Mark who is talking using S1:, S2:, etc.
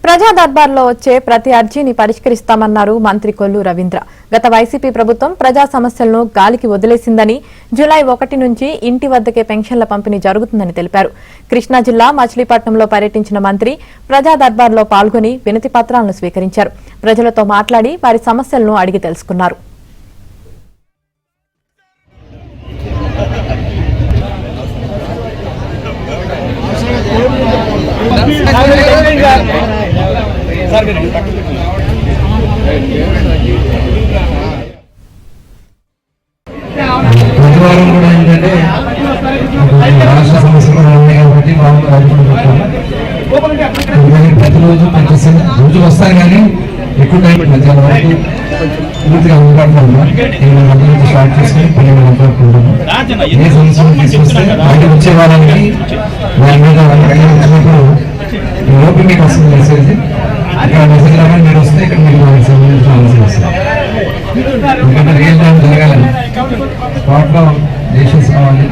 S1: ప్రజా దర్బార్లో వచ్చే ప్రతి అర్జీని పరిష్కరిస్తామన్నారు మంత్రి కొల్లు రవీంద్ర. గత వైసీపీ ప్రభుత్వం ప్రజా సమస్యలను గాలికి వదిలేసిందని, జూలై 1 నుంచి ఇంటి వద్దకే పెన్షన్ల పంపిణీ జరుగుతుందని తెలిపారు. కృష్ణా జిల్లా మచిలీపట్నంలో పర్యటించిన మంత్రి ప్రజా దర్బార్లో పాల్గొని వినతి పత్రాలను స్వీకరించారు. ప్రజలతో మాట్లాడి వారి సమస్యలను అడిగి తెలుసుకున్నారు.
S2: ప్రతివారం కూడా ఏంటంటే రాష్ట్ర సమస్యలు ఉన్నాయి కాబట్టి ప్రతిరోజు రోజు వస్తాను కానీ ఎక్కువ టైం మధ్యాహ్నం వరకు పూర్తిగా అందుబాటులో స్టార్ట్ చేసుకుని 12 గంటల వరకు ఉంటాము. ఏ సమస్యలు తీసుకొస్తే బయట వచ్చే వాళ్ళకి దాని మీద వచ్చినప్పుడు లోపు మీకు వస్తుంది మెసేజ్. ఇక్కడ మెసేజ్ రాగానే మీరు వస్తే ఇక్కడ మీకు వాళ్ళకి సంబంధించిన ఆలోచన వస్తుంది. ఎందుకంటే రియల్ టైం జరగాలని స్పాట్లో డెసిషన్స్ కావాలి.